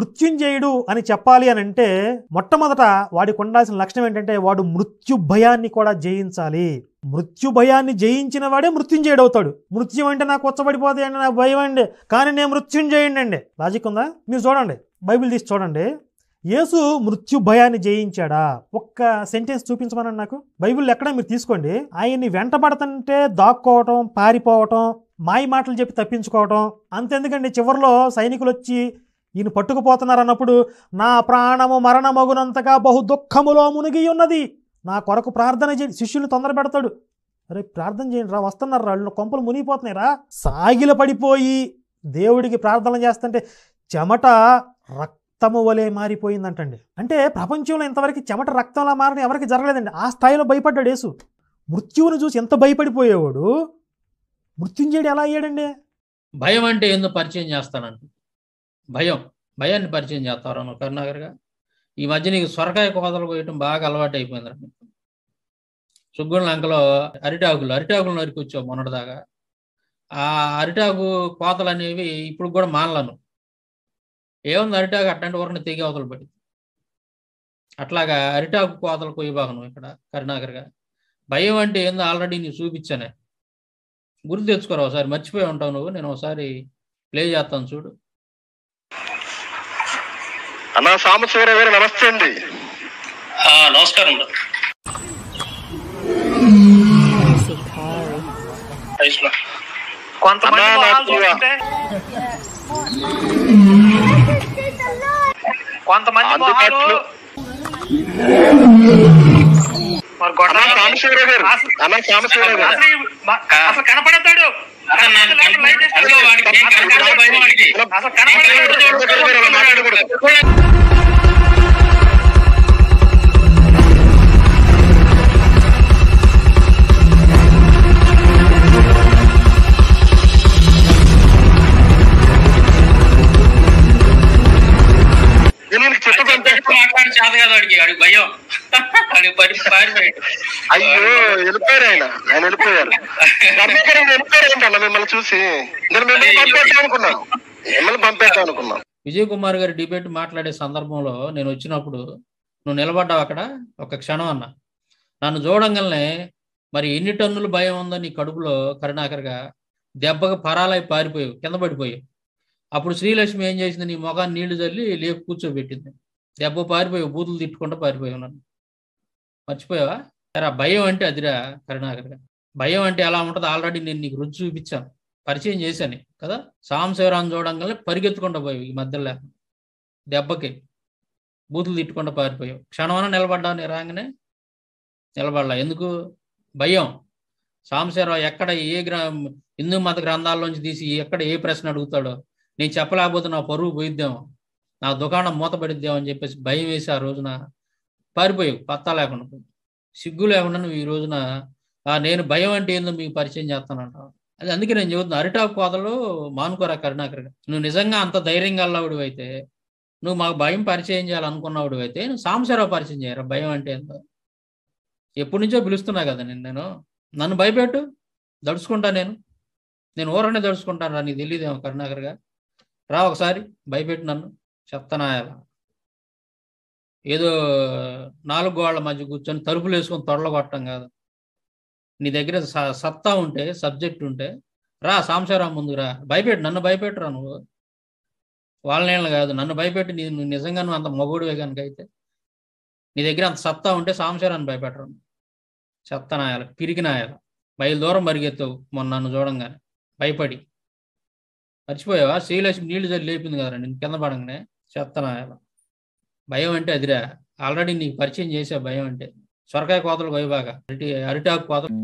మృత్యుంజయుడు అని చెప్పాలి అని అంటే మొట్టమొదట వాడికి ఉండాల్సిన లక్షణం ఏంటంటే వాడు మృత్యు భయాన్ని కూడా జయించాలి. మృత్యు భయాన్ని జయించిన వాడే మృత్యుంజయుడు అవుతాడు. మృత్యు అంటే నాకు వచ్చబడిపోతాయి అండి, నాకు భయం అండి, కానీ నేను మృత్యుంజయుడు అండి. లాజిక్ ఉందా? మీరు చూడండి, బైబిల్ తీసి చూడండి. యేసు మృత్యు భయాన్ని జయించాడా? ఒక్క సెంటెన్స్ చూపించమనండి నాకు. బైబిల్ ఎక్కడ మీరు తీసుకోండి. ఆయన్ని వెంటబడుతుంటే దాక్కోవటం, పారిపోవటం, మాయ మాటలు చెప్పి తప్పించుకోవటం. అంతెందుకండి, చివరిలో సైనికులు వచ్చి ఈయన పట్టుకుపోతున్నారు అన్నప్పుడు నా ప్రాణము మరణమగునంతగా బహు దుఃఖములో మునిగి ఉన్నది, నా కొరకు ప్రార్థన చేయండి. శిష్యుల్ని తొందర పెడతాడు. అరే ప్రార్థన చేయండి రా, వస్తున్నారు రా, వాళ్ళు కొంపలు మునిగిపోతున్నాయి రా. సాగిల పడిపోయి దేవుడికి ప్రార్థన చేస్తుంటే చెమట రక్తము వలె మారిపోయిందంటండి. అంటే ప్రపంచంలో ఇంతవరకు చెమట రక్తంలా మారని ఎవరికి జరగలేదండి. ఆ స్థాయిలో భయపడ్డాడు యేసు. మృత్యువును చూసి ఎంత భయపడిపోయేవాడు మృత్యుంజయుడు ఎలా అయ్యాడండి? భయం అంటే ఎందుకు పరిచయం చేస్తానండి. భయాన్ని పరిచయం చేస్తారు కరుణాకర్గా. ఈ మధ్య నీకు సొరకాయ కోతలు పోయటం బాగా అలవాటు అయిపోయింది. సుగ్గుల లంకలో అరిటాకులు నరికొచ్చావు మొన్నటిదాకా. ఆ అరిటాకు కోతలు అనేవి ఇప్పుడు కూడా మానలను. ఏముంది, అరిటాకు అట్లాంటి వరకు తెగి అవతలు పడింది. అట్లాగా అరిటాకు కోతలు కొయ్యబాగను ఇక్కడ కరుణాకర్గా. భయం అంటే ఏందో ఆల్రెడీ నీకు చూపించానే, గుర్తు తెచ్చుకోరా ఒకసారి. మర్చిపోయి ఉంటావు నువ్వు. నేను ఒకసారి ప్లే చేస్తాను చూడు. అన్నా సాంబశివరావు గారు నమస్తే అండి. నమస్కారం. కొంతమంది అసలు కనపడతాడు. భయం. అయ్యో వెళ్ళిపోయారు ఆయన వెళ్ళిపోయారు మిమ్మల్ని చూసి. మిమ్మల్ని పంపేద్దాం అనుకున్నాను. విజయ్ కుమార్ గారి డిబేట్ మాట్లాడే సందర్భంలో నేను వచ్చినప్పుడు నువ్వు నిలబడ్డావు అక్కడ ఒక క్షణం అన్న. నన్ను చూడంగానే మరి ఎన్ని టన్నులు భయం ఉందో నీ కడుపులో కరుణాకర్గా. దెబ్బకు పరాలై పారిపోయావు, కింద పడిపోయావు. అప్పుడు శ్రీలక్ష్మి ఏం చేసింది, నీ మొఖాన్ని నీళ్లు చల్లి లేపు కూర్చోబెట్టింది. దెబ్బ పారిపోయావు, బూతులు తిట్టుకుంటూ పారిపోయావు. నన్ను మర్చిపోయావా? సరే, ఆ భయం అంటే అదిరా కరుణాకర్గా. భయం అంటే ఎలా ఉంటుందో ఆల్రెడీ నేను నీకు రుచి చూపించాను, పరిచయం చేశాను కదా. సాంబశివరావు చూడంగానే పరిగెత్తుకుంటూ పోయావు. ఈ మధ్యలో దెబ్బకి బూతులు తిట్టుకుంటూ పారిపోయావు. క్షణమన నిలబడ్డావు. నీ రాగానే నిలబడలా. ఎందుకు? భయం. సాంబశివరావు ఎక్కడ హిందూ మత గ్రంథాల్లోంచి తీసి ఎక్కడ ఏ ప్రశ్న అడుగుతాడో నేను చెప్పలేకపోతే నా పరువు పోయిద్దాము, నా దుకాణం మూతపడిద్దాం అని చెప్పేసి భయం వేసి ఆ రోజున పారిపోయావు. పత్తా లేకుండా, సిగ్గు లేకుండా నువ్వు ఈ రోజున నేను భయం అంటే ఏందో మీకు పరిచయం చేస్తానంటావు. అది అందుకే నేను చెబుతున్నా, అరిటాకు కోతలు మానుకోరా కరుణాకర్గా. నువ్వు నిజంగా అంత ధైర్యంగా అల్లవాడు అయితే, నువ్వు మాకు భయం పరిచయం చేయాలనుకున్నవాడు అయితే నువ్వు సాంబశివరావు పరిచయం చేయరా భయం అంటే ఏందో. ఎప్పటి నుంచో పిలుస్తున్నా కదా నేను. నన్ను భయపెట్టు, దడుచుకుంటా. నేను ఊరనే దడుచుకుంటాను రా. నీకు తెలియదేమో కరుణాకర్గా. రా ఒకసారి భయపెట్టు నన్ను. చెప్తానా? ఏదో 4 గోళ్ల మధ్య కూర్చొని తలుపులు వేసుకొని తొడలు కొట్టడం కాదు. నీ దగ్గర సత్తా ఉంటే, సబ్జెక్ట్ ఉంటే రా సాంబశివరావు ముందు రా. భయపెట్టు, నన్ను భయపెట్టురా. నువ్వు వాళ్ళని కాదు, నన్ను భయపెట్టి నువ్వు నిజంగా నువ్వు అంత మొగుడివే కనుక అయితే, నీ దగ్గర అంత సత్తా ఉంటే సాంబశివరావుని భయపెట్టరు. చెత్తనాయాల, పిరికినాయాల, దూరం పరిగెత్తావు మొన్న నన్ను చూడంగానే భయపడి. మర్చిపోయావా? శ్రీలక్ష్మి నీళ్లు చల్లి లేపింది కదరా నేను కింద పడంగానే. చెత్తనాయాల. భయం అంటే అదిరా. ఆల్రెడీ నీకు పరిచయం చేసా భయం అంటే. సొరకాయ కోతలు పోయిబాగా, అరిటాకు కోతలు.